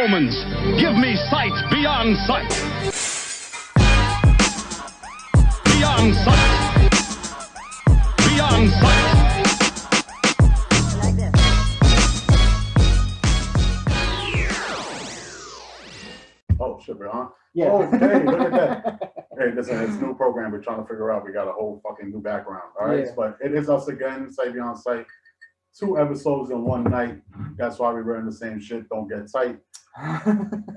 omens. Give me sight beyond sight. Beyond sight. Beyond sight. Oh, shit, we're on? Yeah. Oh, hey, look at that. Hey, listen, it's a new program. We're trying to figure out. We got a whole fucking new background, all right? Yeah. But it is us again, Sight Beyond Sight. 2 episodes in one night. That's why we're wearing the same shit. Don't get tight.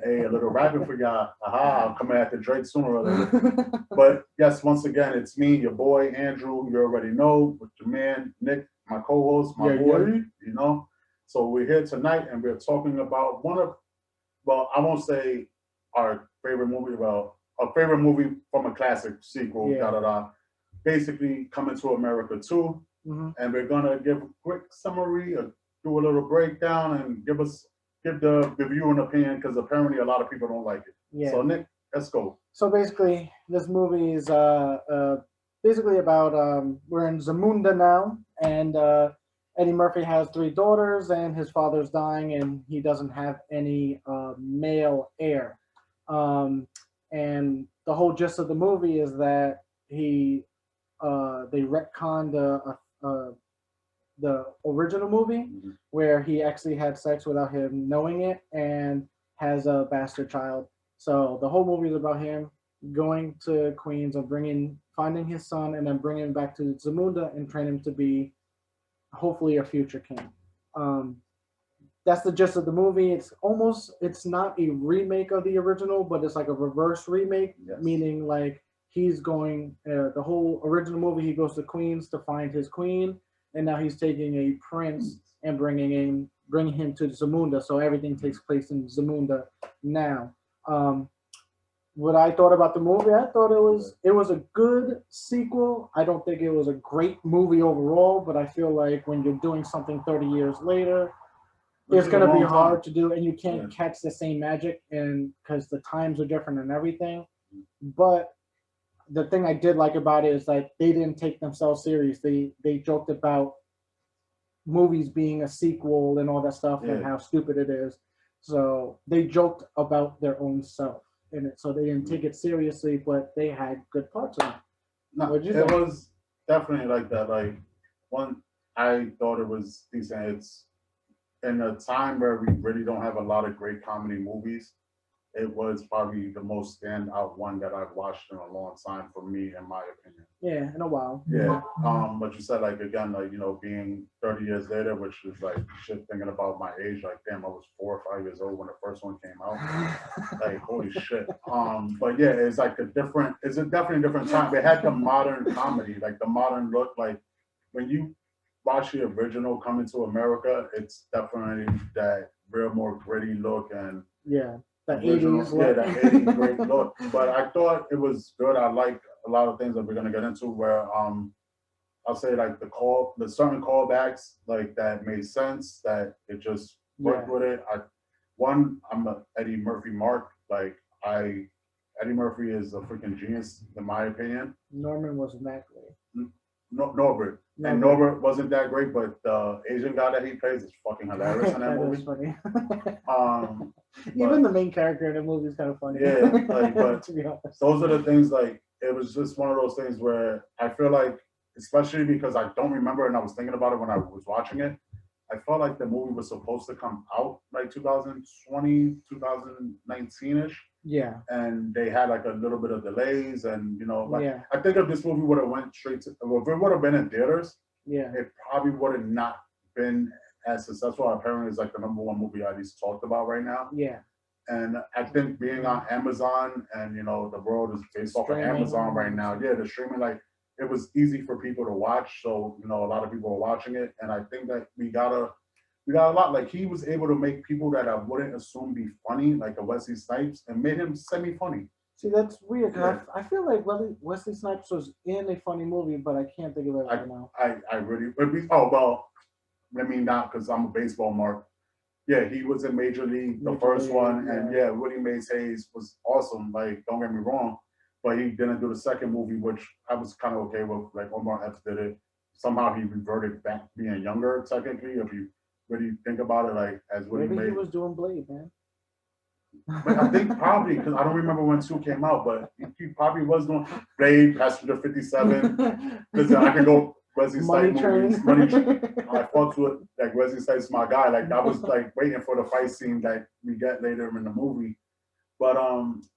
Hey, a little rapping for y'all. Aha, I'm coming after Drake sooner or later. But yes, once again, it's me, your boy, Andrew. You already know, with your man, Nick, my co-host, my boy, you know. So we're here tonight and we're talking about well, I won't say our favorite movie, well, a favorite movie from a classic sequel, basically Coming to America 2. Mm-hmm. And we're gonna give a quick summary, do a little breakdown, and give the view an opinion, because apparently a lot of people don't like it. Yeah. So Nick, let's go. So basically, this movie is basically about we're in Zamunda now, and Eddie Murphy has 3 daughters, and his father's dying, and he doesn't have any male heir. And the whole gist of the movie is that they retconned the original movie, where he actually had sex without him knowing it and has a bastard child. So the whole movie is about him going to Queens and finding his son, and then bringing him back to Zamunda and train him to be hopefully a future king. That's the gist of the movie. It's not a remake of the original, but it's like a reverse remake, meaning like he's going, the whole original movie, he goes to Queens to find his queen, and now he's taking a prince and bringing him to Zamunda. So everything takes place in Zamunda now. What I thought about the movie, I thought it was a good sequel. I don't think it was a great movie overall, but I feel like when you're doing something 30 years later, it's going to be hard to do, and you can't catch the same magic, and because the times are different and everything. But the thing I did like about it is like they didn't take themselves serious. They joked about movies being a sequel and all that stuff and how stupid it is. So they joked about their own self in it. So they didn't take it seriously, but they had good parts of it. No, it was definitely like that. Like, I thought it was decent. It's in a time where we really don't have a lot of great comedy movies. It was probably the most standout one that I've watched in a long time, for me, in my opinion. Yeah, in a while. Yeah. But you said, like, again, like, you know, being 30 years later, which is like shit, thinking about my age, like, damn, I was 4 or 5 years old when the first one came out. Like, holy shit. But yeah, it's like it's a definitely different time. They had the modern comedy, like the modern look. Like, when you watch the original Coming to America, it's definitely that real more gritty look, and the 80s look. Yeah, that 80s great look. But I thought it was good. I like a lot of things that we're gonna get into, where I'll say like the certain callbacks, like, that made sense, that it just worked with it. I'm a Eddie Murphy mark. Like, Eddie Murphy is a freaking genius, in my opinion. Norman wasn't that great. Norbert. And Norbert wasn't that great, but the Asian guy that he plays is fucking hilarious in that movie. Is funny. But the main character in the movie is kind of funny. Yeah, like, but to be honest, those are the things. Like, it was just one of those things where I feel like, especially because I don't remember, and I was thinking about it when I was watching it, I felt like the movie was supposed to come out like 2020, 2019-ish. Yeah. And they had like a little bit of delays, and you know, like, I think if this movie would have went straight to, if it would have been in theaters, it probably would have not been as successful. Apparently, it's like the #1 movie I least talked about right now. Yeah. And I think being on Amazon, and you know, the world is based off of Amazon right now. Yeah, the streaming, like, it was easy for people to watch. So, you know, a lot of people are watching it, and I think that we got a lot. Like, he was able to make people that I wouldn't assume be funny, like a Wesley Snipes, and made him semi-funny. See, that's weird. I feel like Wesley Snipes was in a funny movie, but I can't think of it right now. I really, let me not, because I'm a baseball mark. Yeah, he was in Major League, the first one, and Willie Mays Hayes was awesome. Like, don't get me wrong, but he didn't do the second movie, which I was kind of okay with. Like, Omar Epps did it. Somehow he reverted back being younger, technically, if you really think about it, like, as Willie Mays. Maybe he was doing Blade, man. But I think probably because I don't remember when 2 came out, but he probably was doing Blade, Passenger 57. Because I could go Wesley Money Snipes Train. movies. I fucked with like Wesley Snipes, my guy. Like I was like waiting for the fight scene that we get later in the movie. But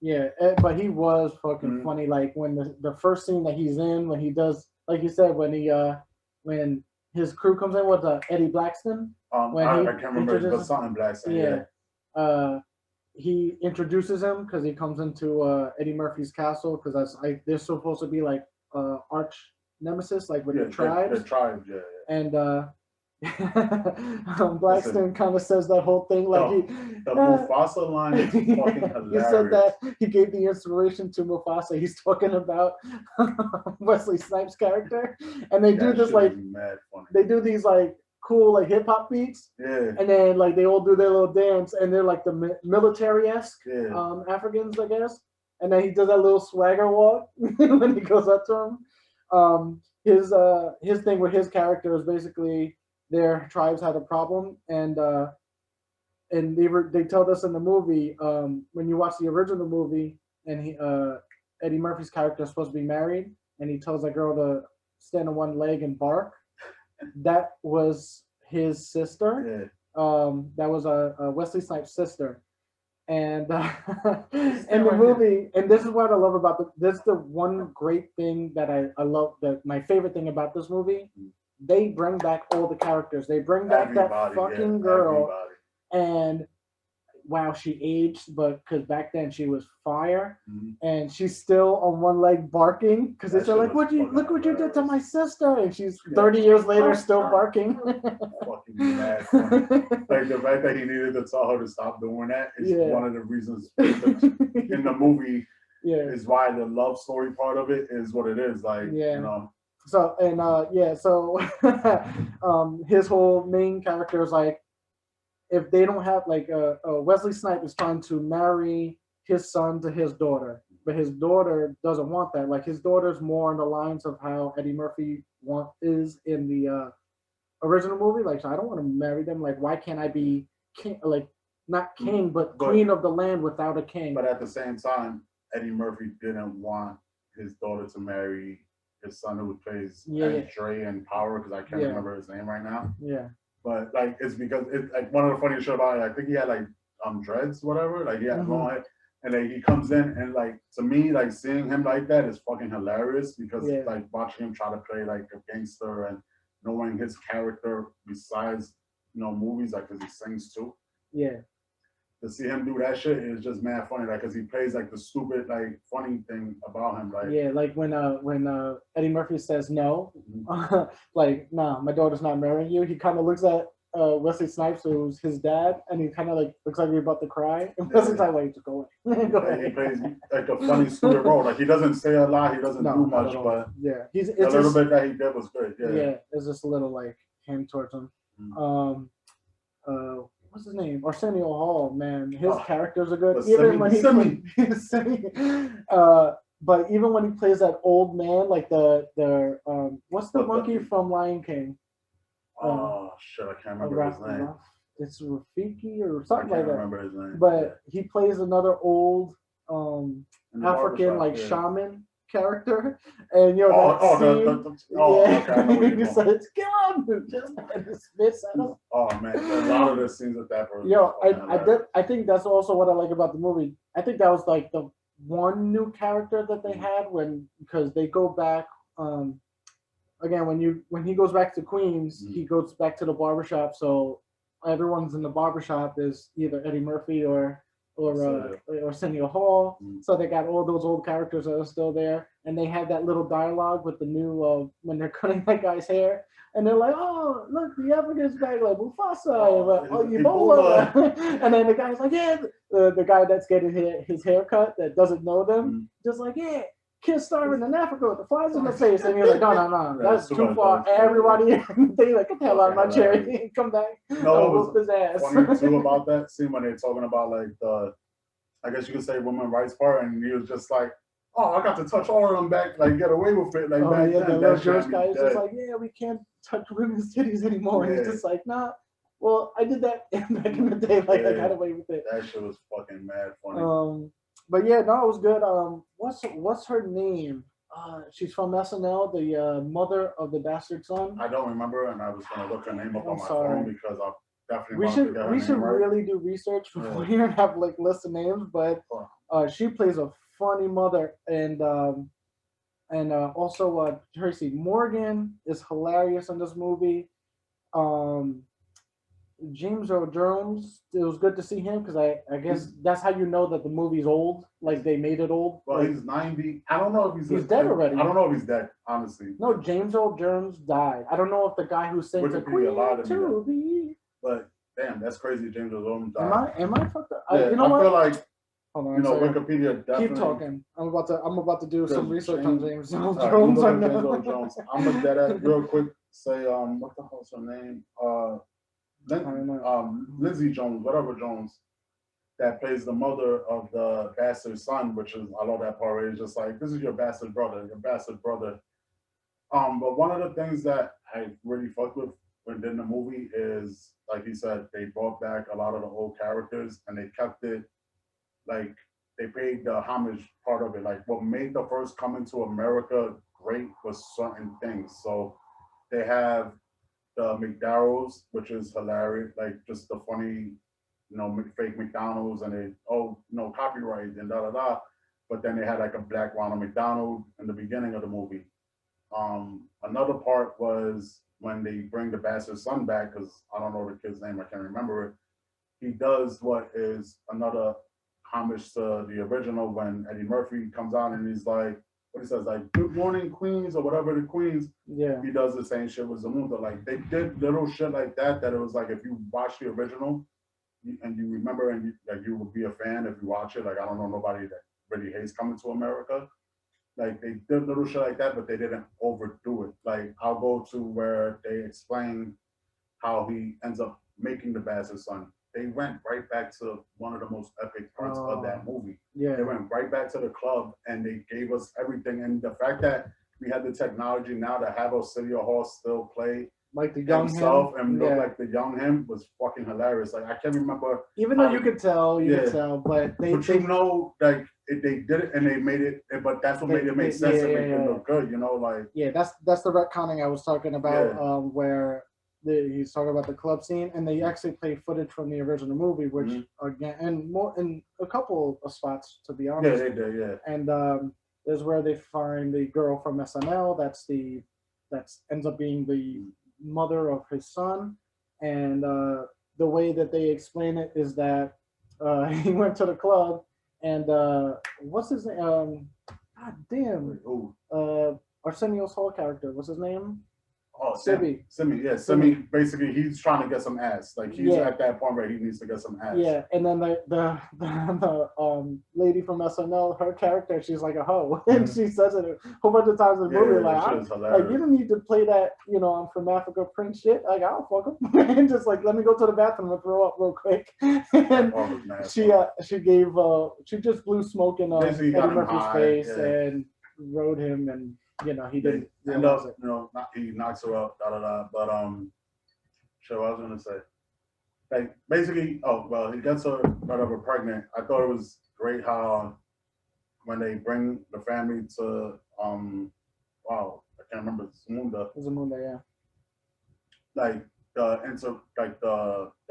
Yeah, but he was fucking funny. Like when the first scene that he's in, when he does, like you said, when his crew comes in with Eddie Blackston. When I he can't remember, but something black. Yeah. He introduces him because he comes into Eddie Murphy's castle because they're supposed to be like arch nemesis, like with the tribes. The tribes, yeah. And Blackston kind of says that whole thing like the Mufasa line is fucking hilarious. He said that he gave the inspiration to Mufasa. He's talking about Wesley Snipes' character, and they do this like they do these like cool like hip hop beats, and then like they all do their little dance, and they're like the military-esque Africans, I guess. And then he does that little swagger walk when he goes up to him. His thing with his character is basically their tribes had a problem, and they tell us in the movie when you watch the original movie, and Eddie Murphy's character is supposed to be married, and he tells that girl to stand on one leg and bark. That was his sister. That was a Wesley Snipes' sister. And in the movie, and this is what I love about this is the one great thing that I love, my favorite thing about this movie. They bring back all the characters. They bring back that fucking girl, and wow, she aged, but because back then she was fire, and she's still on one leg barking because they said like, look what you did to my sister, and she's 30 years later still barking. Fucking mad funny. Like the fact that he needed to tell her to stop doing that is one of the reasons in the movie. Is why the love story part of it is what it is. Like you know. So and so his whole main character is like, if they don't have like Wesley Snipes is trying to marry his son to his daughter, but his daughter doesn't want that. Like his daughter's more on the lines of how Eddie Murphy is in the original movie. Like, so I don't want to marry them. Like, why can't I be king? Like, not king, but queen of the land without a king. But at the same time, Eddie Murphy didn't want his daughter to marry his son who plays Dre in Power, because I can't remember his name right now. But like it's because it's like one of the funniest shit about it. I think he had like dreads, whatever. Like he had long hair, and then he comes in and like to me, like seeing him like that is fucking hilarious because like watching him try to play like a gangster and knowing his character besides movies, like because he sings too. To see him do that shit is just mad funny, like because he plays like the stupid, like funny thing about him, like like when Eddie Murphy says no, like nah, my daughter's not marrying you. He kind of looks at Wesley Snipes, who's his dad, and he kind of like looks like he's about to cry. And Wesley's like, "Wait, just go away." Go ahead. He plays like a funny stupid role. Like he doesn't say a lot, he doesn't do much, but he's a little bit that he did was good. It's just a little like him towards him. What's his name? Arsenio Hall, man. His characters are good. Even when but even when he plays that old man, like the what's the monkey from Lion King? Shit, I can't remember his name. It's Rafiki or something like that. I can't remember his name. But he plays another old African like shaman character, and he says, "Kill him!" Just spits at him. Oh man, a lot of the scenes with that. I think that's also what I like about the movie. I think that was like the one new character that they had because they go back. Again, when he goes back to Queens, he goes back to the barbershop. So everyone's in the barbershop is either Eddie Murphy or Arsenio Hall. So they got all those old characters that are still there, and they have that little dialogue with the new when they're cutting that guy's hair, and they're like, "Oh, look, the African's back, like Mufasa, Ebola," and then the guy's like, "Yeah," the guy that's getting his haircut that doesn't know them, just like, "Yeah, kids starving in Africa with the flies in the face," and you're like, "No, that's too far." Everybody, they like, "Get the hell out of my chair, come back." Whoop his ass. Funny too about that scene when they're talking about like I guess you could say women's rights part, and he was just like, "Oh, I got to touch all of them back, like get away with it." Like the little Jewish guy is just like, "Yeah, we can't touch women's titties anymore." And he's just like, "Nah, Well, I did that back in the day. Like I got away with it. That shit was fucking mad funny. But yeah, no, it was good. What's her name? She's from SNL, the mother of the bastard son. I don't remember, and I was gonna look her name up on my sorry. phone because I definitely We want to should get her we name should right. really do research before we have like lists of names. But she plays a funny mother, and also Tracy Morgan is hilarious in this movie. Um, James Earl Jones. It was good to see him because I guess that's how you know that the movie's old. Like they made it old. Well, like, he's 90. I don't know if he's dead already. I don't know if he's dead, honestly. No, James Earl Jones died. I don't know if the guy who sings the Queen to be. But damn, that's crazy. James Earl Jones died. Am I fucked up? Yeah, you know I what? feel like Hold on, Wikipedia definitely. Keep talking. I'm about to do some research on James Earl Jones. Jones. James Earl Jones. I'm gonna dead at real quick. Say what the hell's her name? Lindsay Jones, whatever Jones, that plays the mother of the bastard son, which is I love that part. Where it's just like this is your bastard brother. But one of the things that I really fucked with when did the movie is like he said they brought back a lot of the old characters and they kept it like they paid the homage part of it. Like what made the first Coming to America great was certain things. So they have the McDowells, which is hilarious, like just the funny, fake McDonald's, and they copyright and da da da. But then they had like a black Ronald McDonald in the beginning of the movie. Another part was when they bring the bastard son back, because I don't know the kid's name, I can't remember it. He does what is another homage to the original when Eddie Murphy comes out and he's like, what he says, like, good morning, Queens, or whatever the Queens. Yeah. He does the same shit with Zamunda. Like, they did little shit like that it was like, if you watch the original and you remember and you would be a fan if you watch it. Like, I don't know nobody that really hates Coming to America. Like, they did little shit like that, but they didn't overdo it. Like, I'll go to where they explain how he ends up making the bastard son. They went right back to one of the most epic parts of that movie. Yeah. They went right back to the club and they gave us everything. And the fact that we had the technology now to have Arsenio Hall still play like the young himself him. And look like the young him was fucking hilarious. Like I can't remember. Even though you could tell, but they like they did it and they made it, but that's what made it make sense and make it look good, like. Yeah, that's the retconning I was talking about, where he's talking about the club scene, and they actually play footage from the original movie, which again, and more in a couple of spots, to be honest. Yeah, they did, yeah. And there's where they find the girl from SNL. That ends up being the mother of his son, and the way that they explain it is that he went to the club, and what's his name? God damn. Arsenio Hall character. What's his name? Oh, Simi. Yeah, Simi. Basically, he's trying to get some ass. Like he's at that point where he needs to get some ass. Yeah, and then the lady from SNL, her character, she's like a hoe, and she says it a whole bunch of times in the movie. Like you don't need to play that. I'm from Africa, Prince shit. Like I'll fuck him, and just like let me go to the bathroom and throw up real quick. And she just blew smoke in Eddie Murphy's face and rode him and. He didn't end up, he knocks her up, But shit, what I was gonna say. Like basically, he gets her whatever pregnant. I thought it was great how when they bring the family to I can't remember Zamunda, yeah. Like the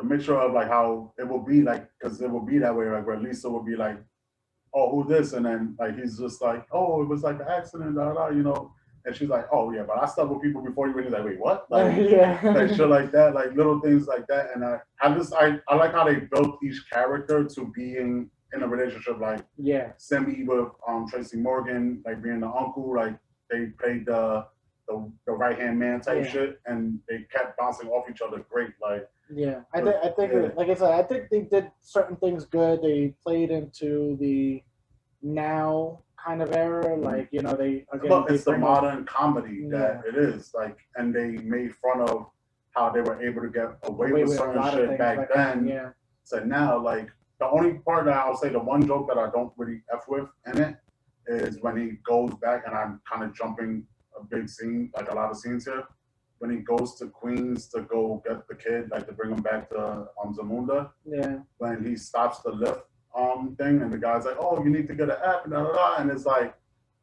mixture of like how it will be like because it will be that way, like where Lisa will be like, oh, who this? And then like he's just like, oh, it was like an accident, And she's like, oh yeah, but I slept with people before you. And he's like, wait, what? Like, like shit like that, like little things like that. And I like how they built each character to being in a relationship. Like Simi with Tracy Morgan, like being the uncle, like they played the right hand man type shit, and they kept bouncing off each other great. Like I think like I said, I think they did certain things good. They played into the now kind of era, like it's the modern comedy that it is, like, and they made fun of how they were able to get away with certain shit back then. So now, like, the only part that I'll say, the one joke that I don't really F with in it is when he goes back, and I'm kind of jumping a big scene, like a lot of scenes here, when he goes to Queens to go get the kid, like to bring him back to Zamunda. Yeah. When he stops the lift thing, and the guy's like, "Oh, you need to get an app," and it's like,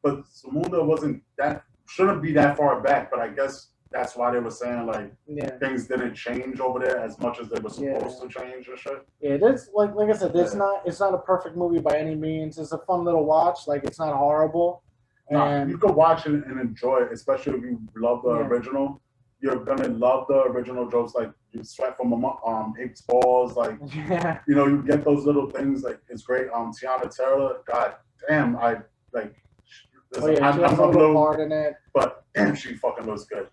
but Zamunda wasn't that, shouldn't be that far back, but I guess that's why they were saying like things didn't change over there as much as they were supposed to change and shit. Yeah, this like I said, it's not a perfect movie by any means. It's a fun little watch. Like it's not horrible. No, you could watch it and enjoy it, especially if you love the original. You're gonna love the original jokes, like you sweat from Ape's balls, like you know, you get those little things. Like it's great. Tiana Taylor, god damn, I like. She has a little part in it, but damn, she fucking looks good.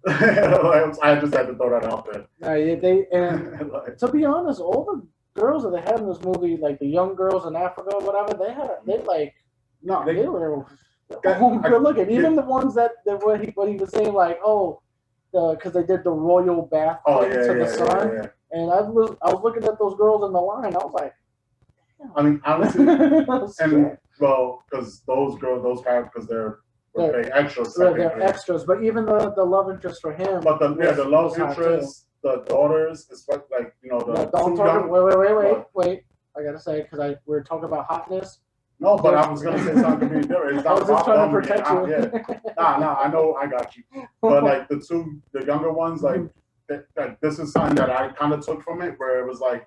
I just had to throw that out there. And to be honest, all the girls that they had in this movie, like the young girls in Africa, whatever, they were good looking. Even the ones that what he was saying, like, because they did the royal bath thing to the sun. And I was looking at those girls in the line. I was like, damn. I mean, honestly, and well, because those characters, they're extras. They're extras, but even the love interest for him. But the love interest, the daughters, it's like you know the. Wait! I gotta say because we're talking about hotness. No, but I was gonna say something completely different. It's not I was just trying to protect you. Nah, I know, I got you. But like the younger ones, like this is something that I kind of took from it, where it was like,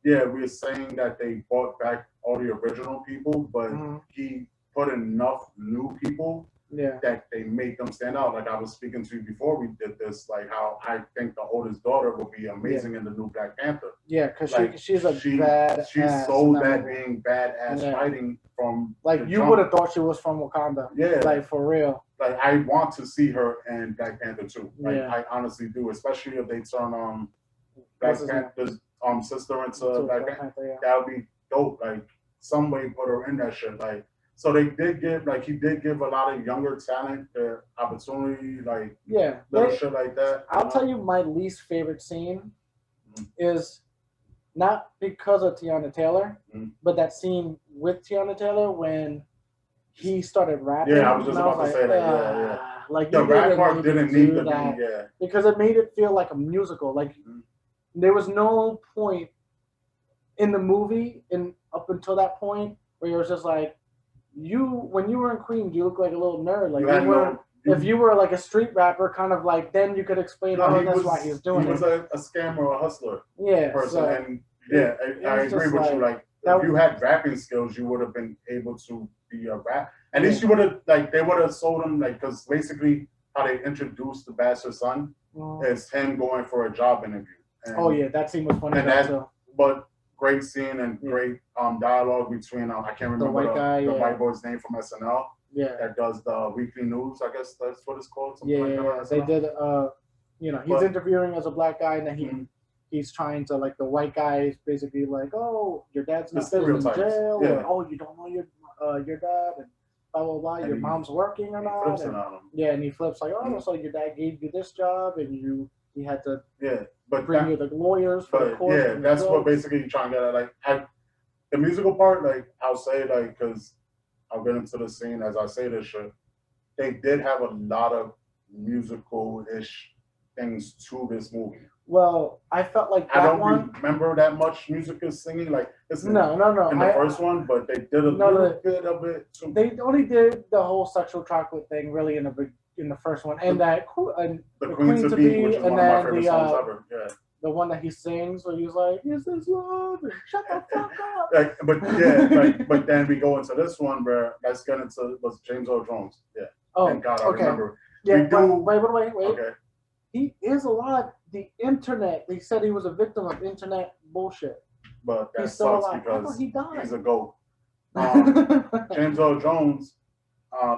yeah, we're saying that they brought back all the original people, but he put enough new people that they made them stand out. Like I was speaking to you before we did this, like how I think the oldest daughter will be amazing in the new Black Panther. Yeah, because like, she's badass. She's so bad being badass fighting from. Like you would have thought she was from Wakanda. Yeah, like for real. Like I want to see her in Black Panther too. Like I honestly do, especially if they turn Black Panther's sister into Black Panther. That would be dope. Like some way put her in that shit. Like. So he did give a lot of younger talent the opportunity, like little shit like that. I'll tell you my least favorite scene is not because of Tiana Taylor, but that scene with Tiana Taylor when he started rapping. Yeah, I was just about to say that. Like the rap part didn't need to be because it made it feel like a musical. Like there was no point in the movie up until that point where it was just like. When you were in Queens, you look like a little nerd. Like if you were like a street rapper, kind of like then you could explain. That's why he's doing it. He was a scammer, a hustler. Person, so, and I agree with you. Like if you had rapping skills, you would have been able to be a rap. At least you would have they would have sold him because basically how they introduced the bastard son is him going for a job interview. And, that scene was funny. But great scene and great dialogue between I can't remember the white boy's name from SNL. Yeah, that does the weekly news. I guess that's what it's called. They did. He's interviewing as a black guy, and then he's trying to like the white guy is basically like, oh, your dad's not in jail, or oh, you don't know your dad, and blah blah blah. Your mom's working or not. And he flips like, oh, so your dad gave you this job, and he had to bring you the lawyers for the court. Yeah, that's what basically you're trying to get at. Like, the musical part, like, I'll say, like, because I'll get into the scene as I say this shit. They did have a lot of musical-ish things to this movie. Well, I felt like that I don't remember that much musical singing. Like, no. In the first one, but they did a little bit of it. They only did the whole sexual chocolate thing really in the first one, and the Queen to Be, which is and one of my favorite songs ever. Yeah. The one that he sings where he's like, "Is this love?" And shut the fuck up. But then we go into this one where let's get into was James Earl Jones. Yeah. Oh, thank God I remember. Yeah. Wait. Okay. He is alive. The internet. They said he was a victim of internet bullshit. But that sucks because he died. He's a GOAT. James Earl Jones.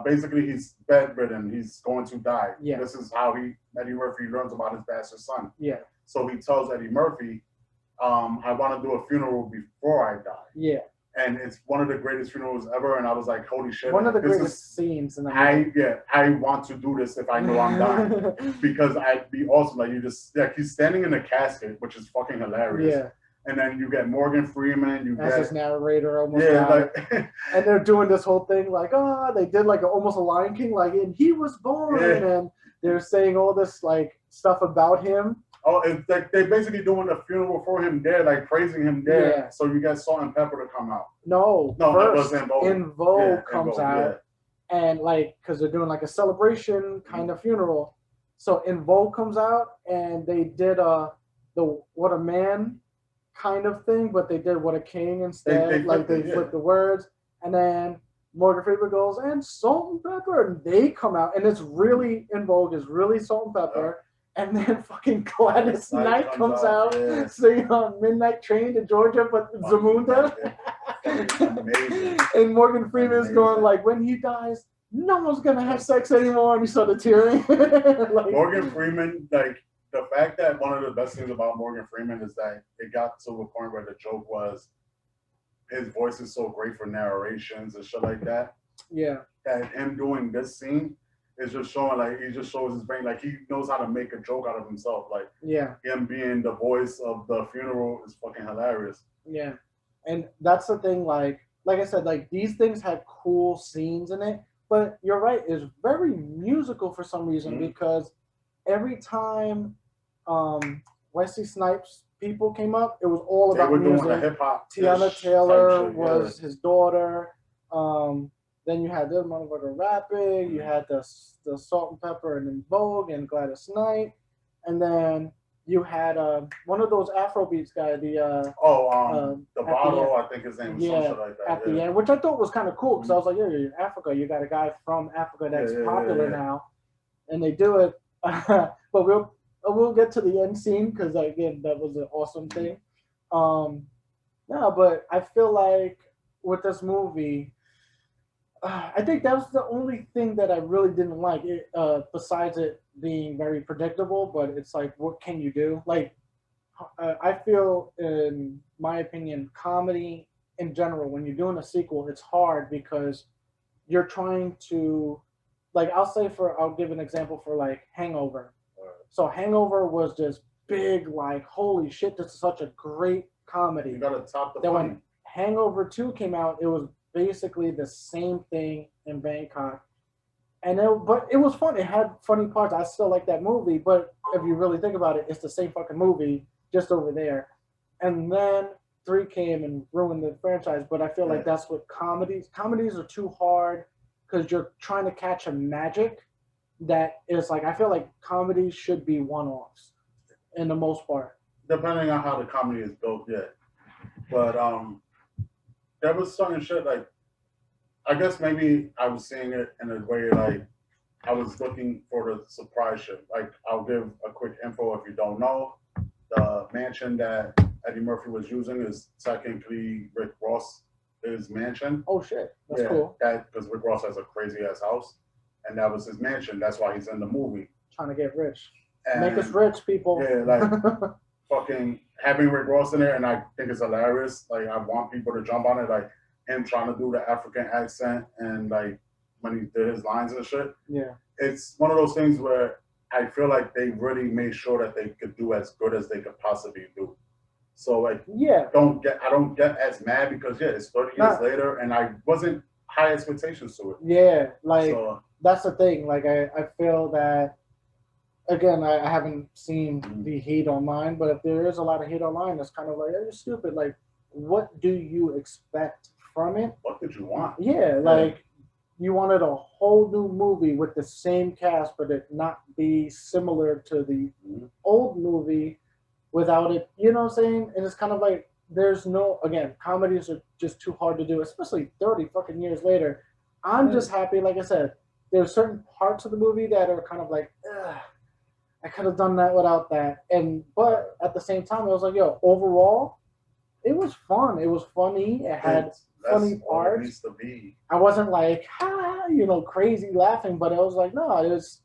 Basically, he's bedridden. He's going to die. Yeah. This is how Eddie Murphy learns about his bastard son. Yeah. So he tells Eddie Murphy, I want to do a funeral before I die. Yeah. And it's one of the greatest funerals ever. And I was like, holy shit. One of the greatest scenes in the movie. I want to do this if I know I'm dying. Because I'd be awesome. Like, he's standing in a casket, which is fucking hilarious. Yeah. And then you get Morgan Freeman. That's his narrator almost. Yeah, and they're doing this whole thing like, they did like almost a Lion King, like, and he was born, and they're saying all this like stuff about him. Oh, it's like they basically doing a funeral for him dead, like praising him dead. Yeah. So you got Salt and Pepper to come out. No, No, first it was In Vogue. In Vogue Yeah, comes In Vogue, out, and like because they're doing like a celebration kind of funeral. So In Vogue comes out, and they did the What a Man kind of thing, but they did What a King instead. They like they flipped the words, and then Morgan Freeman goes and Salt and Pepper, and they come out, and it's really In Vogue is really Salt and Pepper. And then fucking Gladys Knight comes out singing on Midnight Train to Georgia, but Zamunda. Amazing. And Morgan Freeman's going like, when he dies, no one's gonna have sex anymore. And he started tearing. Like, Morgan Freeman, like the fact that one of the best things about Morgan Freeman is that it got to a point where the joke was his voice is so great for narrations and shit like that. Yeah. That him doing this scene is just showing like he just shows his brain, like he knows how to make a joke out of himself. Like him being the voice of the funeral is fucking hilarious. Yeah. And that's the thing, like I said, like these things had cool scenes in it, but you're right, it's very musical for some reason because every time Wesley Snipes people came up, it was all about music. Doing the hip hop. Tiana Taylor was his daughter. Then you had this motherfucker rapping. You had the Salt and Pepper and In Vogue and Gladys Knight, and then you had one of those Afrobeats guy. The Bottle, I think his name was something like that. At the end, which I thought was kind of cool because I was like, yeah, you're in Africa. You got a guy from Africa that's popular now, and they do it. But we'll get to the end scene because again, that was an awesome thing. But I feel like with this movie. I think that was the only thing that I really didn't like, besides it being very predictable, but it's like, what can you do? Like, I feel, in my opinion, comedy in general, when you're doing a sequel, it's hard because you're trying to, like, I'll give an example for, like, Hangover. So Hangover was this big, like, holy shit, this is such a great comedy. You gotta top the Then funny. when Hangover 2 came out, it was basically the same thing in Bangkok, but it was fun. It had funny parts. I still like that movie, but if you really think about it, it's the same fucking movie just over there. And then 3 came and ruined the franchise. But I feel like that's what comedies are too hard because you're trying to catch a magic that is like, I feel like comedies should be one-offs in the most part. Depending on how the comedy is built, but there was certain shit like, I guess maybe I was seeing it in a way like I was looking for the surprise shit. Like, I'll give a quick info if you don't know. The mansion that Eddie Murphy was using is technically Rick Ross's mansion. Oh shit, that's cool. Because Rick Ross has a crazy ass house, and that was his mansion. That's why he's in the movie. Trying to get rich. And make us rich, people. Yeah, like fucking having Rick Ross in there, and I think it's hilarious. Like, I want people to jump on it, like him trying to do the African accent and like when he did his lines and shit. Yeah, it's one of those things where I feel like they really made sure that they could do as good as they could possibly do. So like, I don't get as mad because it's 30 years later, and I wasn't high expectations to it. Yeah, like that's the thing. Like I feel that. Again, I haven't seen the hate online, but if there is a lot of hate online, it's kind of like, you're stupid. Like, what do you expect from it? What did you want? Yeah, like, you wanted a whole new movie with the same cast, but it not be similar to the old movie without it, you know what I'm saying? And it's kind of like, there's no, again, comedies are just too hard to do, especially 30 fucking years later. I'm just happy, like I said, there's certain parts of the movie that are kind of like, ugh. I could have done that without that. But at the same time, I was like, overall, it was fun. It was funny. It had funny parts. It needs to be. I wasn't like, crazy laughing, but I was like, no, it was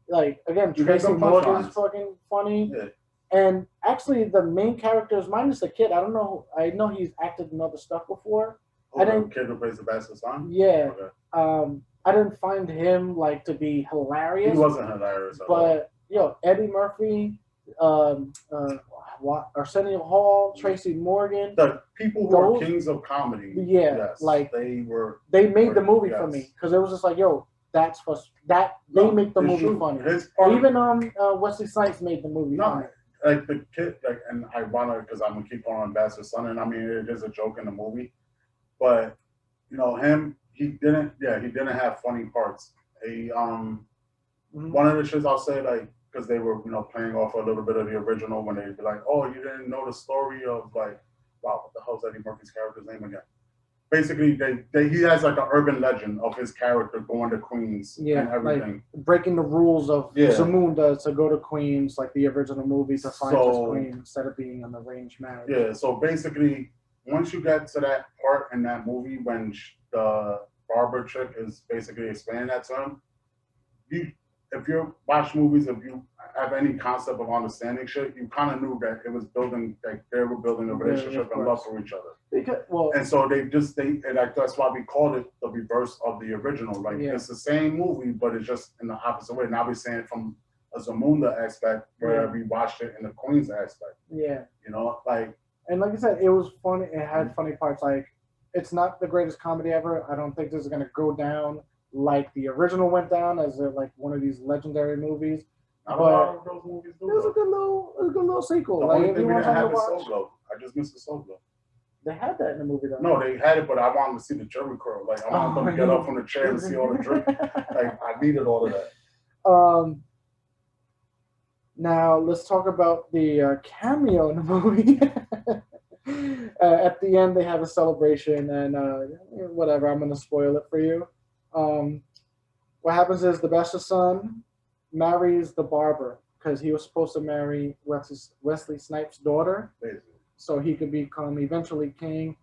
like, again, Tracy Morgan's fucking funny. Yeah. And actually, the main characters, minus the kid, I don't know. I know he's acted in other stuff before. The kid who plays the bastard son? Yeah. Okay. I didn't find him like to be hilarious. He wasn't hilarious at all. But Eddie Murphy, Arsenio Hall, Tracy Morgan. The people who are kings of comedy. Yeah, like they were. They made the movie for me because it was just like, that's what that they No, make the it's movie true. funny. His part, Even Wesley Snipes made the movie funny. no, like the kid, like, and I wanna, because I'm gonna keep on Bastard Son, and I mean it is a joke in the movie, but you know him, he didn't have funny parts. One of the shits I'll say, like, because they were, playing off a little bit of the original when they'd be like, oh, you didn't know the story of, like, wow, what the hell's Eddie Murphy's character's name again? Basically, he has like an urban legend of his character going to Queens and everything. Like breaking the rules of Zamunda to go to Queens, like the original movie, to find his queen instead of being an arranged marriage. Yeah, so basically, once you get to that part in that movie when the barber chick is basically explaining that to him, if you watch movies, if you have any concept of understanding shit, you kind of knew that it was building, like they were building a relationship and love for each other. And so that's why we called it the reverse of the original. Like it's the same movie, but it's just in the opposite way. Now we're saying it from a Zamunda aspect, where we watched it in the Queens aspect. Yeah. And like I said, it was funny. It had funny parts. Like, it's not the greatest comedy ever. I don't think this is gonna go down like the original went down as like one of these legendary movies. Not a lot of those movies do. It was a good little sequel. The only thing we didn't have is Solo. I just missed the Solo. They had that in the movie, though. No, they had it, but I wanted to see the Jerry curl. Like, I wanted them to get up from the chair and see all the drink. Like, I needed all of that. Now let's talk about the cameo in the movie. At the end, they have a celebration, and whatever. I'm gonna spoil it for you. What happens is the bastard son marries the barber because he was supposed to marry Wesley Snipes' daughter, so he could become eventually king,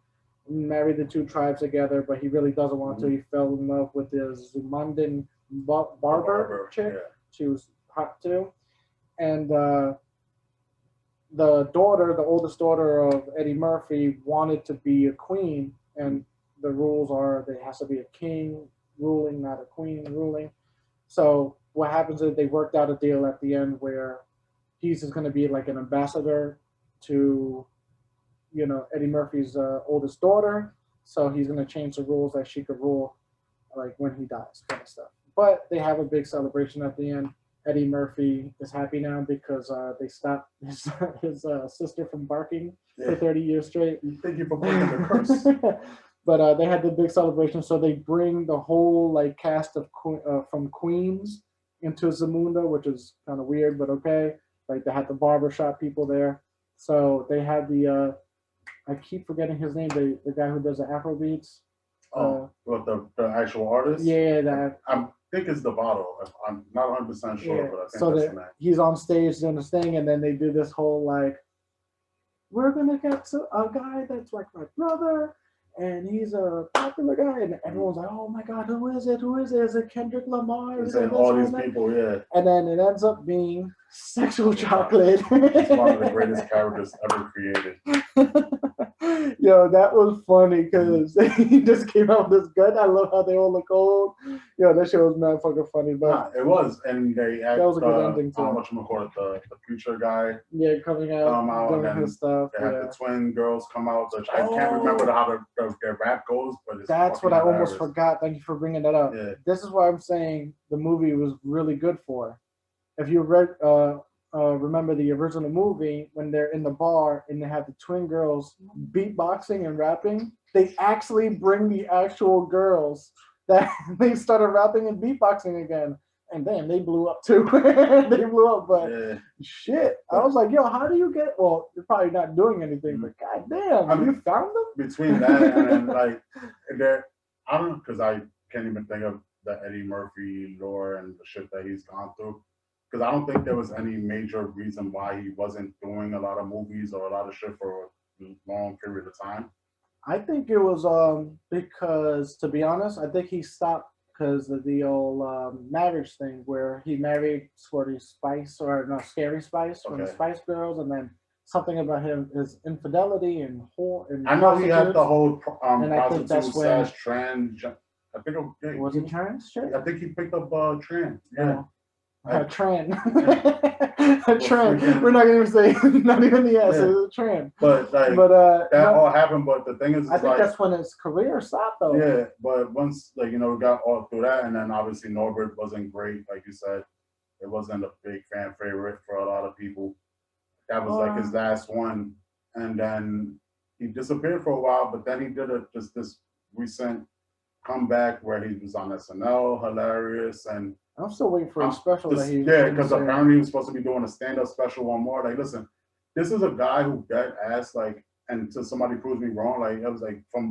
marry the two tribes together. But he really doesn't want to. He fell in love with this Zumundan barber chick. Yeah. She was hot too, and the oldest daughter of Eddie Murphy, wanted to be a queen, and the rules are there has to be a king ruling, not a queen ruling. So what happens is they worked out a deal at the end where he's just going to be like an ambassador to, Eddie Murphy's oldest daughter. So he's going to change the rules that she could rule, like when he dies, kind of stuff. But they have a big celebration at the end. Eddie Murphy is happy now because they stopped his sister from barking for 30 years straight. Thank you for breaking the curse. But they had the big celebration, so they bring the whole cast of from Queens into Zamunda, which is kind of weird, but okay. Like they had the barbershop people there, so they had the I keep forgetting his name, the guy who does the Afro beats. What the actual artist? Yeah, that. I think it's Devato. I'm not 100% sure, but I think so that's the name. He's on stage doing this thing, and then they do this whole we're gonna get a guy that's like my brother. And he's a popular guy, and everyone's like, "Oh my God, who is it? Who is it? Is it Kendrick Lamar?" Is it all these people? Yeah. And then it ends up being Sexual Chocolate. It's one of the greatest characters ever created. Yo, that was funny because he just came out with this gun. I love how they all look old. Yo, that shit was mad fucking funny. But it was, and they had that was a good ending too. How much you call it, the future guy? Yeah, coming out doing his stuff. They had the twin girls come out, which I can't remember how their rap goes, but it's that's what I almost hilarious. Forgot. Thank you for bringing that up. Yeah. This is what I'm saying the movie was really good for. If you read, remember the original movie when they're in the bar and they have the twin girls beatboxing and rapping, they actually bring the actual girls that they started rapping and beatboxing again. And then they blew up too. They blew up, but shit. I was like, yo, how do you get? Well, you're probably not doing anything, but goddamn, you found them? Between that and then I don't know, because I can't even think of the Eddie Murphy lore and the shit that he's gone through. Because I don't think there was any major reason why he wasn't doing a lot of movies or a lot of shit for a long period of time. I think it was because, to be honest, I think he stopped because of the old marriage thing where he married Scary Spice, from the Spice Girls, and then something about him is infidelity and whore. And I know he had the whole and I think that's when trans. I think was it trans? Shit? I think he picked up trans. Yeah. A trend. A Well, trend. freaking- We're not gonna even say not even the S. Yeah. It's a trend. But like But that no, all happened. But the thing is, I it's think like, that's when his career stopped, though. yeah. But once like we got all through that, and then obviously Norbert wasn't great, like you said. It wasn't a big fan favorite for a lot of people. That was like his last one, and then he disappeared for a while. But then he did just this recent comeback where he was on SNL, hilarious, and I'm still waiting for a special that he. yeah, because apparently he was supposed to be doing a stand-up special one more. Like, listen, this is a guy who dead ass like, and until somebody proves me wrong, like it was like from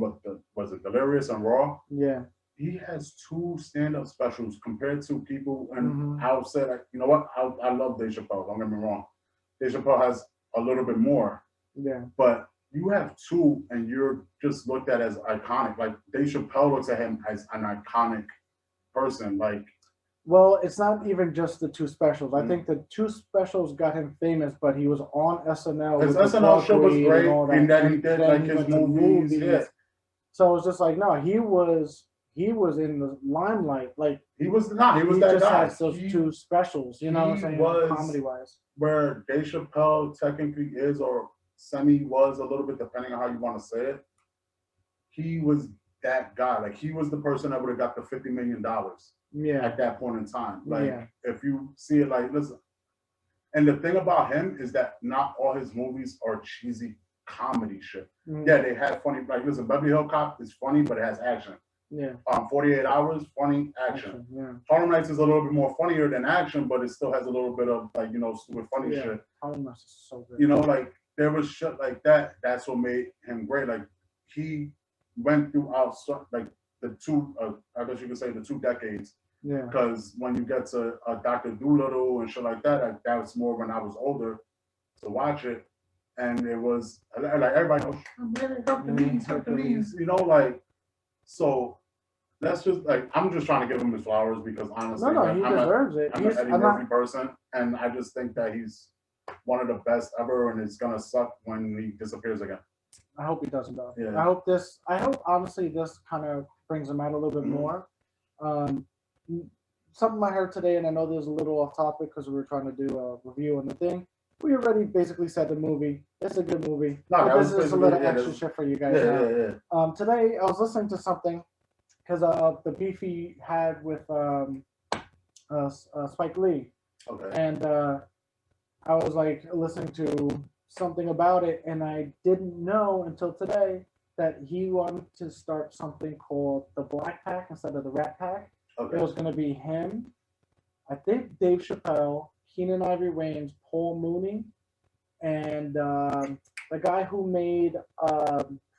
was it Delirious and Raw? Yeah. He has 2 stand-up specials compared to people, and Mhm. I'll say like, you know what? I love Dave Chappelle. Don't get me wrong. Dave Chappelle has a little bit more, Yeah. but you have 2, and you're just looked at as iconic. Like Dave Chappelle looks at him as an iconic person. Like, Well, it's not even just the 2 specials. I Mhm. think the 2 specials got him famous, but he was on SNL. his with SNL show was Aubrey great, all that, and then he did then like he his went to movies. Yeah, So it was just like, no, he was in the limelight. Like he was that he guy. just had those He- 2 specials. You know what I'm he saying? was- Comedy wise. where Dave Chappelle technically is, or semi was a little bit, depending on how you want to say it. He was that guy. Like he was the person that would have got the $50 million Yeah. at that point in time. Like Yeah. if you see it, like listen. And the thing about him is that not all his movies are cheesy comedy shit. Mhm. Yeah, they have funny. Like listen, Beverly Hills Cop is funny, but it has action. Yeah. 48 Hours, funny action. Yeah. Harlem Nights is a little bit more funnier than action, but it still has a little bit of like stupid funny Yeah. shit. Harlem Nights is so good. Like there was shit like that. That's what made him great. Like he went throughout like the 2, I guess you could say the 2 decades. Yeah. Because when you get to Dr. Dolittle and shit like that, that was more when I was older to watch it, and it was like everybody knows Hercules, like so. That's just like I'm just trying to give him his flowers because honestly, No, he deserves it. I'm an Eddie Murphy person, and I just think that he's one of the best ever, and it's gonna suck when he disappears again. I hope he doesn't though. Yeah. I hope honestly this kind of brings him out a little bit more. Something I heard today, and I know there's a little off topic because we were trying to do a review on the thing. We already basically said the movie. It's a good movie. No, but this is a little extra that's- shit for you guys now. Today I was listening to something because the beef he had with Spike Lee, Okay. and I was like listening to something about it, and I didn't know until today that he wanted to start something called the Black Pack instead of the Rat Pack. Okay. It was going to be him, I think Dave Chappelle, Keenan Ivory Wayans, Paul Mooney, and the guy who made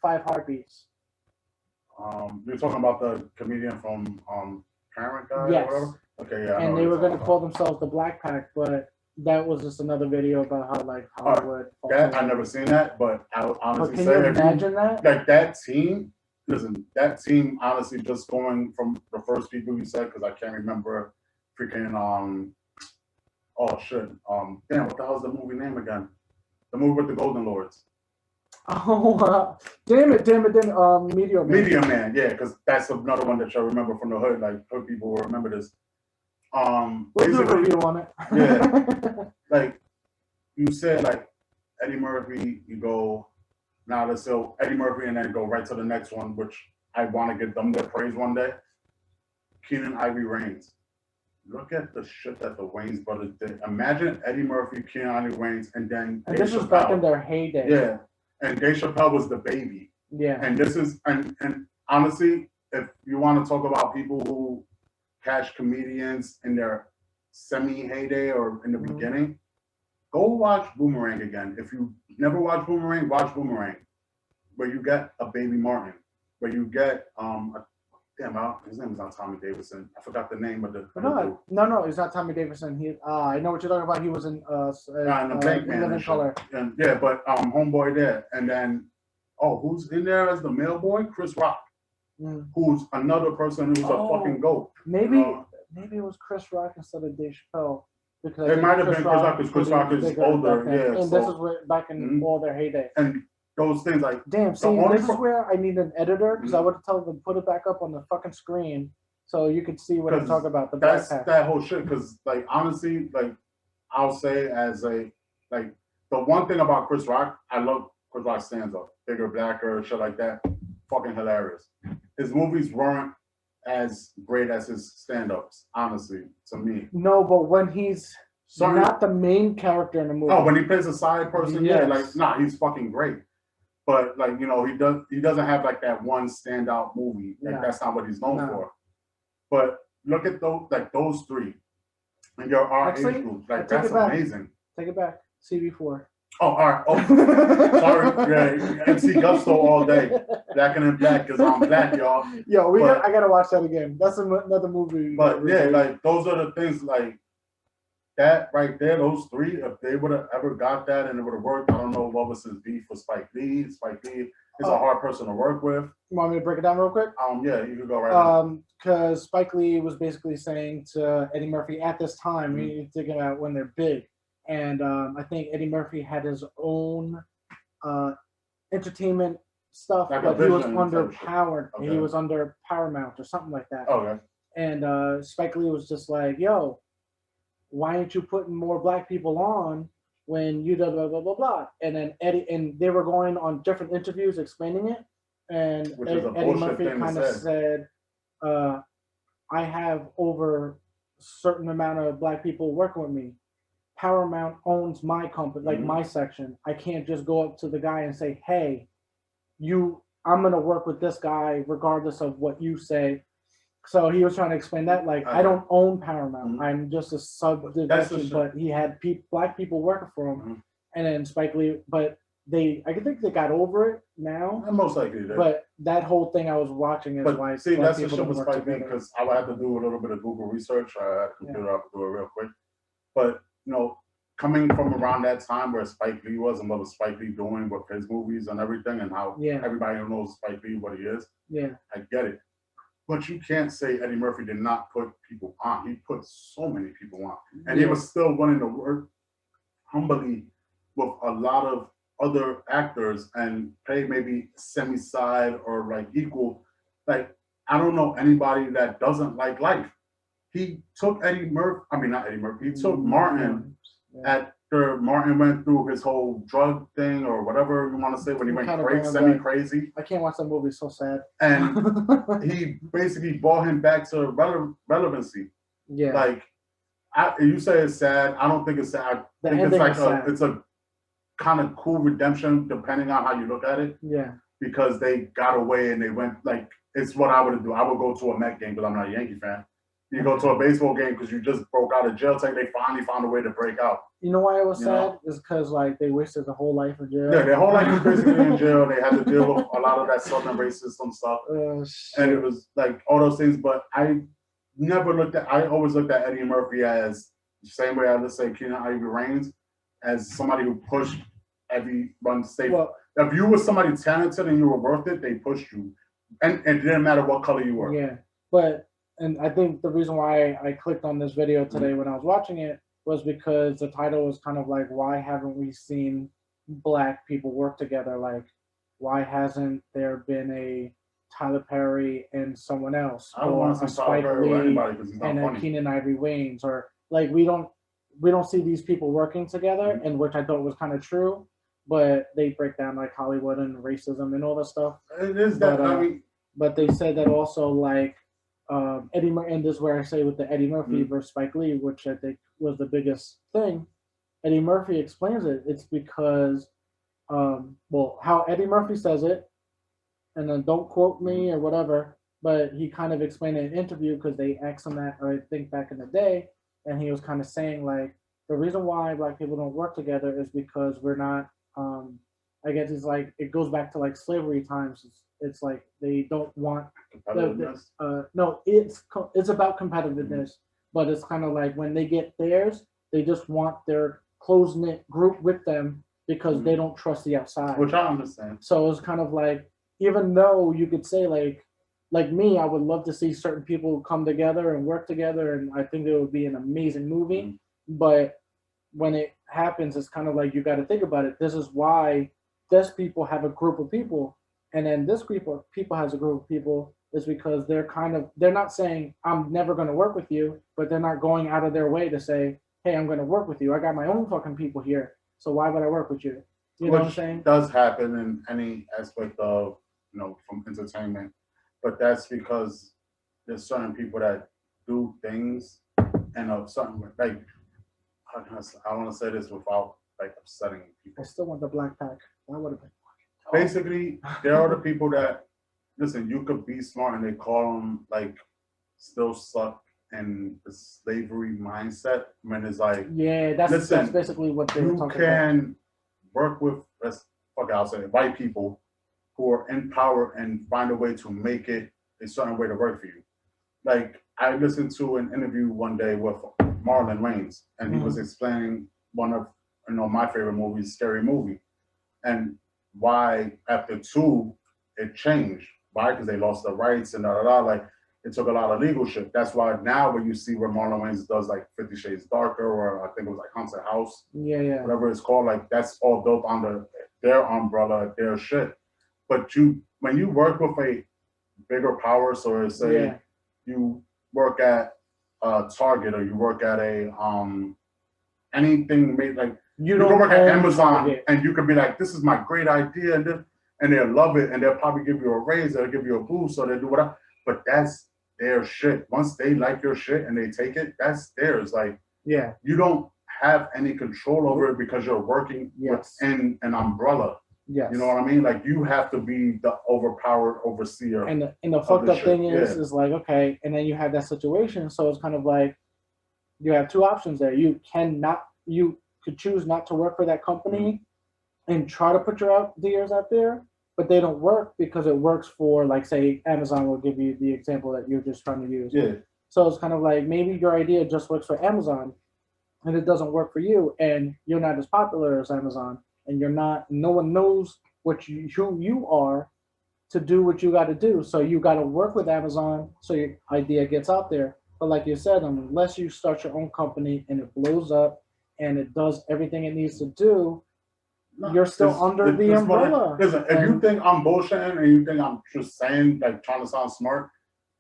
5 Heartbeats. You're talking about the comedian from Parent Guy Yes. or whatever? Okay, yeah. I know And what they you're were going to talking call themselves the Black Pack, but that was just another video about how like Hollywood. about. That I never seen that, but I would But honestly can say you if imagine that? like that team, listen, that team honestly just going from the first people you said, because I can't remember freaking oh shit. Damn, what the hell's the movie name again? The movie with the Golden Lords. Oh, damn it. Meteor Man. Media Man, yeah, because that's another one that you'll remember from the hood. Like hood people will remember this. We'll do a Basically, review on it. Yeah. like you said, like Eddie Murphy, you go now let's go Eddie Murphy and then go right to the next one, which I want to give them their praise one day. Keenan Ivory Wayans. Look at the shit that the Wayans brothers did. Imagine Eddie Murphy, Keenan Ivory Wayans, and then And Dave this was back in Chappelle. their heyday. Yeah, and Dave Chappelle was the baby. Yeah. And this is and honestly, if you want to talk about people who catch comedians in their semi heyday or in the Mhm. beginning, go watch Boomerang again. If you never watched Boomerang, watch Boomerang, where you get a Baby Martin, where you get his name is not Tommy Davidson. I forgot the name of the. No, it's not Tommy Davidson. He, I know what you're talking about. He was in the Bank Man Living and Color. shit. And yeah, but homeboy there, and then who's in there as the mail boy? Chris Rock, Mm. who's another person who's a fucking goat. Maybe You know? maybe it was Chris Rock instead of Dave Chappelle. Because I It think might have been Chris Rock because Chris Rock is bigger older, back then. yeah. And so, this is where, back in Mhm. all their heyday. and those things like Damn, see, only this is where I need an editor because I would tell them put it back up on the fucking screen So you could see what I'm 'Cause talking about. The That's backpack. that whole shit. Because like honestly, like I'll say as a like the one thing about Chris Rock, I love Chris Rock stand up, bigger, blacker, shit like that. Fucking hilarious. His movies weren't as great as his stand-ups, honestly, to me. No, but when he's Sorry. not the main character in the movie. Oh, when he plays a side person, yeah, like Yes. nah, he's fucking great. But like, you know, he doesn't have like that one standout movie. Like No. that's not what he's known No. for. But look at those three in your our Actually, age group. I Like take that's it back. amazing. Take it back. CB4. Oh, all right. Oh, sorry. Yeah, MC Gusto all day. Black and in black because I'm black, y'all. Yo, But- I gotta watch that again. That's another movie. But yeah, like those are the things like that right there. Those three, if they would have ever got that and it would have worked, I don't know what was his beef with Spike Lee. Spike Lee is a hard person to work with. You want me to break it down real quick? Yeah, you can go right now. Because Spike Lee was basically saying to Eddie Murphy at this time, you think about when they're big, and I think Eddie Murphy had his own entertainment stuff, Like a but he was vision under type shit. Power. Okay. He was under Paramount or something like that. Okay. And Spike Lee was just like, "Yo, why aren't you putting more black people on when you blah blah blah blah blah?" And then Eddie and they were going on different interviews explaining it, and Which is a Eddie bullshit Murphy thing to kind of say. said, "I have over a certain amount of black people working with me. Paramount owns my company, like my section. I can't just go up to the guy and say, hey, I'm gonna work with this guy regardless of what you say." So he was trying to explain that, like, I don't own Paramount. I'm just a subdivision, but he had black people working for him. And then Spike Lee, but I think they got over it now. And most likely they. But that whole thing I was watching is But why see, black that's the people shit don't with work Spike Lee together. because I would have to do a little bit of Google research. I had a computer, I have to do it real quick. But you know, coming from around that time where Spike Lee was and what was Spike Lee doing with his movies and everything, and how everybody knows Spike Lee what he is. Yeah, I get it. But you can't say Eddie Murphy did not put people on. He put so many people on, and he was still willing to work humbly with a lot of other actors and play maybe semi-side or like equal. Like, I don't know anybody that doesn't like life. He took not Eddie Murphy, he took Martin after Martin went through his whole drug thing or whatever you want to say when he went semi-crazy. I can't watch that movie, it's so sad. And he basically brought him back to relevancy. Yeah. Like, you say it's sad. I don't think it's sad. I think it's a kind of cool redemption depending on how you look at it. Yeah. Because they got away and they went, like, it's what I would do. I would go to a Met game because I'm not a Yankee fan. You go to a baseball game because you just broke out of jail. It's like they finally found a way to break out. You know why it was sad? Is because like they wasted the whole life in jail. Yeah, their whole life was basically in jail. They had to deal with a lot of that Southern racism stuff. And it was like all those things. But I always looked at Eddie Murphy as the same way I would say Keenan Ivory Reigns, as somebody who pushed everyone to stay. Well, if you were somebody talented and you were worth it, they pushed you. And it didn't matter what color you were. Yeah. And I think the reason why I clicked on this video today when I was watching it was because the title was kind of like, why haven't we seen black people work together? Like, why hasn't there been a Tyler Perry and someone else? I don't want to see Tyler Perry with anybody because he's not funny. And Keenan Ivory Wayans, or like we don't see these people working together, and which I thought was kind of true, but they break down like Hollywood and racism and all that stuff. It is that. But they said that also like. Eddie Murphy, and this is where I say with the Eddie Murphy versus Spike Lee, which I think was the biggest thing. Eddie Murphy explains it. It's because, how Eddie Murphy says it, and then don't quote me or whatever, but he kind of explained in an interview because they asked him that, I think back in the day, and he was kind of saying like, the reason why black people don't work together is because we're not, I guess it's like, it goes back to like slavery times. It's like they don't want no, it's about competitiveness, but it's kind of like when they get theirs, they just want their close-knit group with them because they don't trust the outside. Which I understand. So it's kind of like, even though you could say like me, I would love to see certain people come together and work together, and I think it would be an amazing movie. But when it happens, it's kind of like you got to think about it. This is why this people have a group of people. And then this group of people has a group of people, is because they're not saying I'm never going to work with you, but they're not going out of their way to say, hey, I'm going to work with you. I got my own fucking people here, so why would I work with you? You know what I'm Which saying? does happen in any aspect of, from entertainment, but that's because there's certain people that do things in a certain way. Like, I want to say this without like upsetting I people. still want the black pack. That would have been. Basically, there are the people that listen. You could be smart, and they call them like still stuck in the slavery mindset. When it's like, Yeah, that's listen, basically what they were you talking about. can work with, I'll say it, white people who are in power and find a way to make it a certain way to work for you. Like, I listened to an interview one day with Marlon Wayans, and he was explaining one of my favorite movies, Scary Movie, and why after two it changed. Why? Because they lost the rights and da da da. Like, it took a lot of legal shit. That's why now when you see where Marlon Wayans does like 50 Shades Darker, or I think it was like Haunted House, Yeah. whatever it's called, like that's all built under their umbrella, their shit. But when you work with a bigger power, so say you work at Target, or you work at a anything made like you can work at Amazon, Target. and you can be like, this is my great idea, and they'll love it, and they'll probably give you a raise, they'll give you a boost, so they'll do whatever. But that's their shit. Once they like your shit and they take it, that's theirs. Like, you don't have any control over it because you're working within an umbrella. Yes. You know what I mean? Like, you have to be the overpowered overseer. And the fucked up thing is like, okay, and then you have that situation, so it's kind of like you have two options there. You could choose not to work for that company and try to put your ideas out there, but they don't work because it works for, like, say, Amazon will give you the example that you're just trying to use. Yeah. So it's kind of like maybe your idea just works for Amazon and it doesn't work for you, and you're not as popular as Amazon, and no one knows who you are to do what you got to do. So you got to work with Amazon so your idea gets out there. But like you said, unless you start your own company and it blows up and it does everything it needs to do, you're still under the umbrella. Listen, if you think I'm bullshitting and you think I'm just saying, like, trying to sound smart,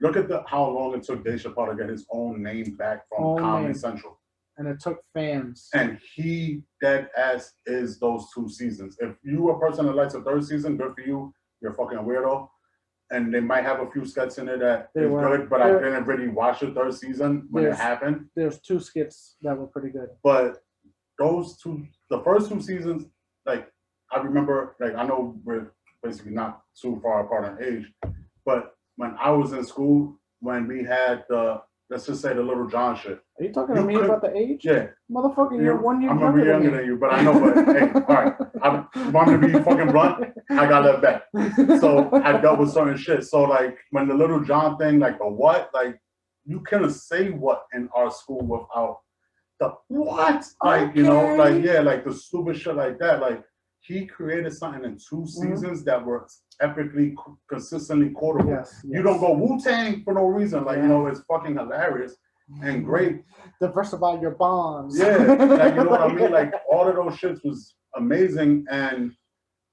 look at how long it took Dave Chappelle to get his own name back from Comedy Central. And it took fans. And he dead ass is those 2 seasons. If you a person that likes a 3rd season, good for you. You're a fucking weirdo. And they might have a few skits in it that is good, but I didn't really watch the 3rd season when it happened. There's 2 skits that were pretty good. But those 2, the first 2 seasons, like, I remember, like, I know we're basically not too far apart in age, but when I was in school, when we had let's just say the Little John shit. Are you talking to me about the age? Yeah. Motherfucker, you're 1 year younger than you, but I know, but hey, all right. You want me to be fucking blunt? I got that back. So I dealt with certain shit. So, like, when the Little John thing, like, the what? Like, you couldn't say what in our school without the what? Like, like the stupid shit like that. Like, he created something in 2 seasons that were epically, consistently quotable. Yes. You don't go Wu-Tang for no reason. Like, it's fucking hilarious and great. Diversify your bonds. Yeah, like, you know what I mean? Like, all of those shits was amazing, and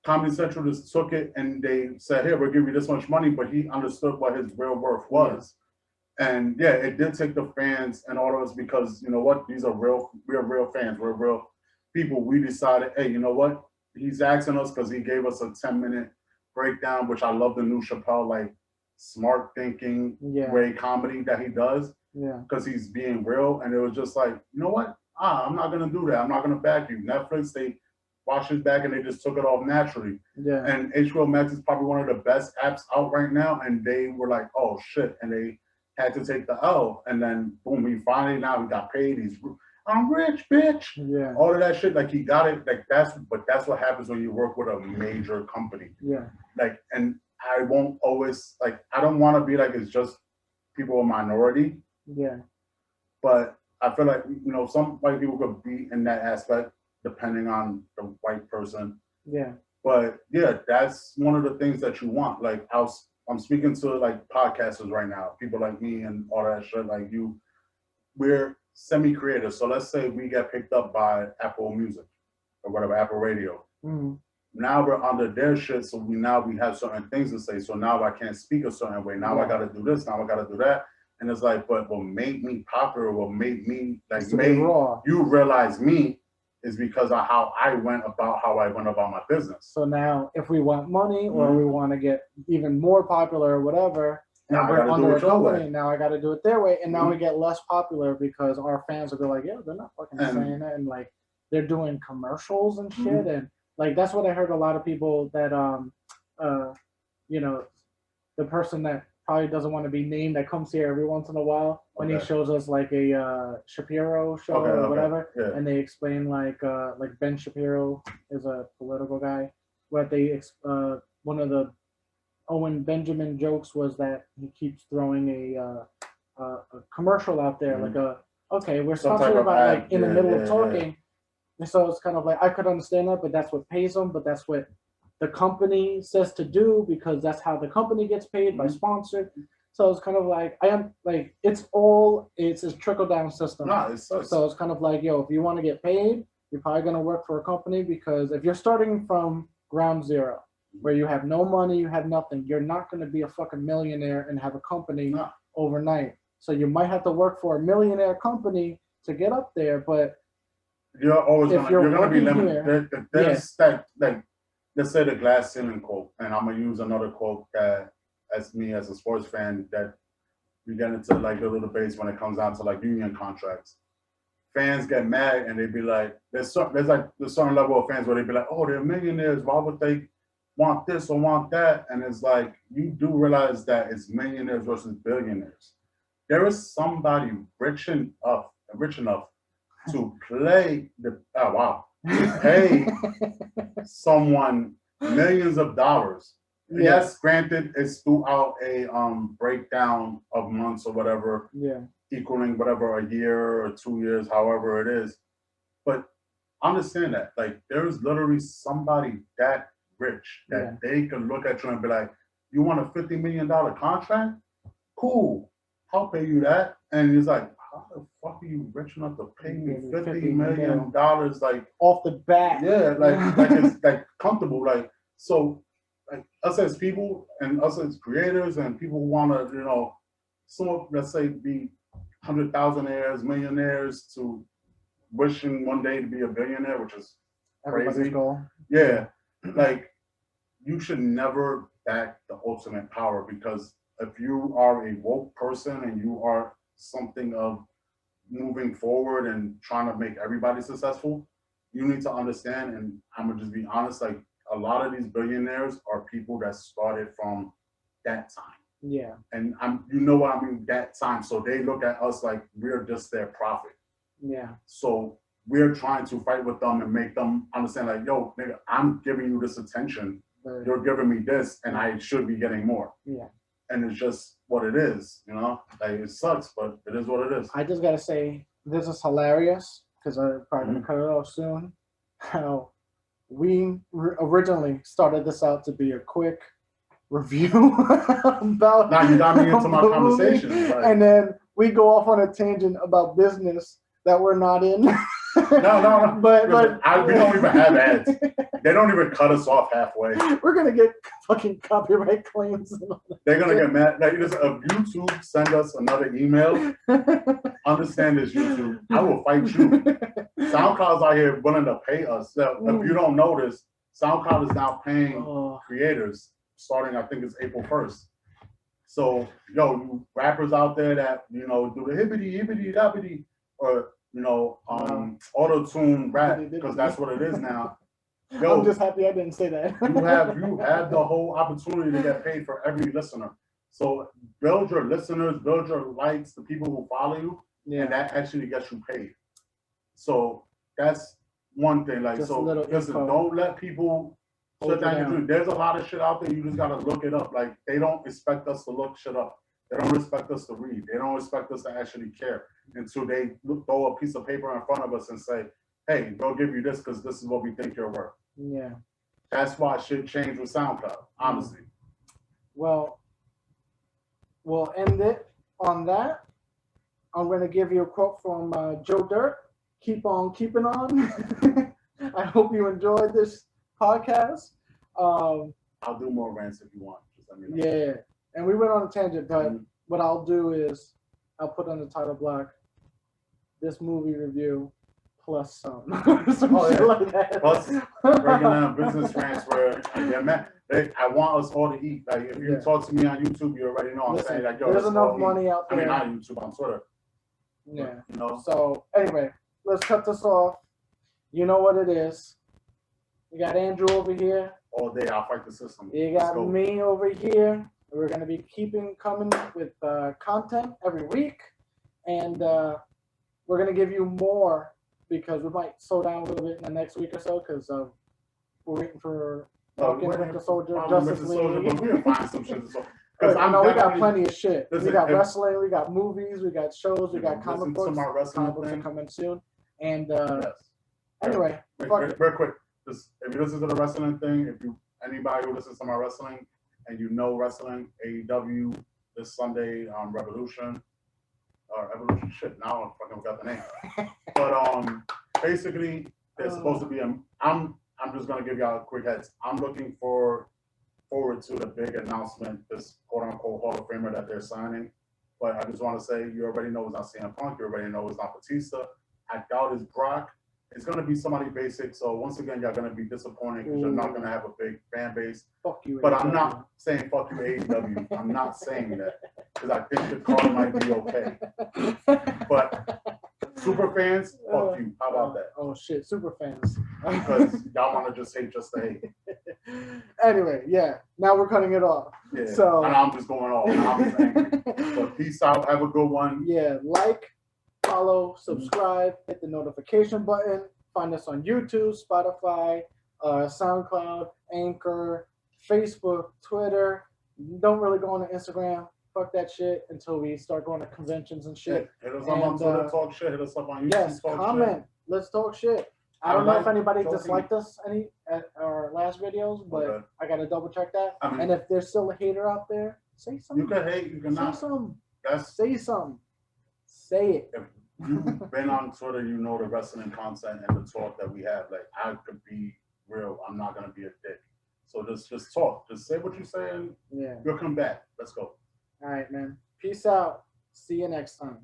Comedy Central just took it and they said, here, we'll give you this much money, but he understood what his real worth was. And it did take the fans and all of us, because, you know what, we're real fans, we're real people. We decided, hey, you know what? He's asking us because he gave us a 10-minute breakdown, which I love the new Chappelle, like, smart thinking way comedy that he does. Yeah. Because he's being real. And it was just like, you know what? I'm not going to do that. I'm not going to back you. Netflix, they washed his back and they just took it off naturally. Yeah. And HBO Max is probably one of the best apps out right now. And they were like, oh, shit. And they had to take the L. And then, boom, he got paid. I'm rich, bitch. Yeah. All of that shit, like, he got it. Like, that's what happens when you work with a major company. Yeah. Like, and I won't always, like, I don't want to be like, it's just people a minority. Yeah. But I feel like, some white people could be in that aspect depending on the white person. Yeah. But that's one of the things that you want. Like, I'm speaking to, like, podcasters right now, people like me and all that shit. Like, we're semi-creative. So let's say we get picked up by Apple Music or whatever, Apple Radio. Mm-hmm. now we're under their shit, so we have certain things to say. So now I can't speak a certain way. Now I got to do this. Now I got to do that. And it's like, but what made me popular, what made me made you realize me, is because of how I went about my business. So now, if we want money or we want to get even more popular or whatever, and we're under a company, now I got to do it their way, and now we get less popular because our fans will be like, yeah, they're not fucking saying it, and like they're doing commercials and shit, and like that's what I heard a lot of people that you know, the person that probably doesn't want to be named that comes here every once in a while when he shows us like a Shapiro show or whatever, and they explain like Ben Shapiro is a political guy. What they one of the Owen Benjamin jokes was that he keeps throwing a commercial out there, like we're sponsored by like in the middle of talking. And so it's kind of like I could understand that, but that's what pays them, but that's what the company says to do because that's how the company gets paid by sponsored. So it's kind of like I am like it's a trickle down system. So it's kind of like, yo, if you want to get paid, you're probably gonna work for a company because if you're starting from ground zero where you have no money, you have nothing, you're not gonna be a fucking millionaire and have a company overnight. So you might have to work for a millionaire company to get up there, but you're always gonna be limited. There's that like let's say the glass ceiling quote, and I'm gonna use another quote that, as me as a sports fan, that we get into like little debates when it comes down to like union contracts. Fans get mad and they be like, there's a certain level of fans where they be like, oh, they're millionaires. Why would they want this or want that? And it's like you do realize that it's millionaires versus billionaires. There is somebody rich enough to play to pay someone millions of dollars. Yes, granted, it's throughout a breakdown of months or whatever, equaling whatever a year or 2 years, however it is. But understand that, like, there's literally somebody that rich that they can look at you and be like, "You want a $50 million contract? Cool, I'll pay you that." And he's like, how the fuck are you rich enough to pay me $50 million like off the bat? Yeah, like it's like comfortable. Like so, like us as people and us as creators and people who want to, some let's say be 100,000aires, millionaires to wishing one day to be a billionaire, which is crazy. Goal. Yeah, like you should never back the ultimate power because if you are a woke person and you are something of moving forward and trying to make everybody successful, you need to understand, and I'm gonna just be honest, like a lot of these billionaires are people that started from that time. Yeah. And you know what I mean, that time. So they look at us like we're just their profit. Yeah. So we're trying to fight with them and make them understand like, yo, nigga, I'm giving you this attention. You're giving me this and I should be getting more. Yeah. And it's just what it is, like it sucks, but it is what it is. I just gotta say, this is hilarious because I'm probably gonna cut it off soon. How we originally started this out to be a quick review about. Now you got me into my conversation, right? And then we go off on a tangent about business that we're not in. No. But we don't even have ads. They don't even cut us off halfway. We're gonna get fucking copyright claims. They're gonna get mad. Like, if YouTube send us another email, understand this, YouTube. I will fight you. SoundCloud's out here willing to pay us. So if you don't notice, SoundCloud is now paying creators starting, I think it's April 1st. So, you rappers out there that do the hibbity dabbity or auto-tune rap, because that's what it is now. I'm just happy I didn't say that. you have the whole opportunity to get paid for every listener. So build your listeners, build your likes, the people who follow you, and that actually gets you paid. So that's one thing. Like, so listen, don't let people shut down your. There's a lot of shit out there. You just gotta look it up. Like, they don't expect us to look shit up. They don't expect us to read. They don't expect us to actually care until they throw a piece of paper in front of us and say, hey, they'll give you this because this is what we think you're worth. Yeah. That's why shit changed with SoundCloud, honestly. Well, we'll end it on that. I'm going to give you a quote from Joe Dirt. Keep on keeping on. I hope you enjoyed this podcast. I'll do more rants if you want. Just let me know. Yeah, and we went on a tangent, but Mhm. what I'll do is I'll put on the title block this movie review plus some, some Oh, shit yeah. like that. Plus, breaking down business rants where I want us all to eat. Like if you Yeah. talk to me on YouTube, you already know I'm Listen, saying like, yo, there's let's enough all eat. money out I mean, there. not YouTube, on Twitter. Yeah. You know, So anyway, let's cut this off. You know what it is. You got Andrew over here. all day I'll fight the system. You Let's got go. me over here. We're gonna be coming with content every week, and we're gonna give you more because we might slow down a little bit in the next week or so because we're waiting for Falcon, Winter Soldier, Justice League. But we'll find some shit. Because I know we got definitely- plenty of shit. Listen, We got if- wrestling, we got movies, we got shows, we got Listen comic to books. my wrestling Comic books are thing. coming soon. And Yes. anyway, fuck Real it. quick, just if you listen to the wrestling thing, if you anybody who listens to my wrestling and you know wrestling, AEW this Sunday Revolution or Evolution shit. Now I fucking forgot the name. But basically there's supposed to be I'm just gonna give y'all a quick heads. I'm looking forward to the big announcement, this quote unquote Hall of Famer that they're signing. But I just want to say, you already know it's not CM Punk. You already know it's not Batista. I doubt it's Brock. It's going to be somebody basic. So once again, you're going to be disappointed because you're not going to have a big fan base. Fuck you. But AEW. I'm not saying fuck you AEW. I'm not saying that because I think the card might be okay. But super fans, fuck you. How about that? Oh shit, super fans. Because y'all want to just hate just to hate. Anyway, yeah. Now we're cutting it off. Yeah. So and I'm just going off. And I'm just angry. But peace out. Have a good one. yeah, like, follow, subscribe, hit the notification button. Find us on YouTube, Spotify, SoundCloud, Anchor, Facebook, Twitter. Don't really go on Instagram. Fuck that shit until we start going to conventions and shit. Hit us up on Twitter, talk shit. Hit us up on YouTube, Yes, talk comment. shit. Let's talk shit. I I don't know like if anybody talking. disliked us any at our last videos, but Okay. I gotta double check that. I mean- And if there's still a hater out there, say something. You can hate, you can say not. something. That's Say something. Say it. if you've been on Twitter, you know the wrestling content and the talk that we have. Like I could be real. I'm not gonna be a dick. So just talk. Just say what you're saying. Yeah. You'll come back. Let's go. All right, man. Peace out. See you next time.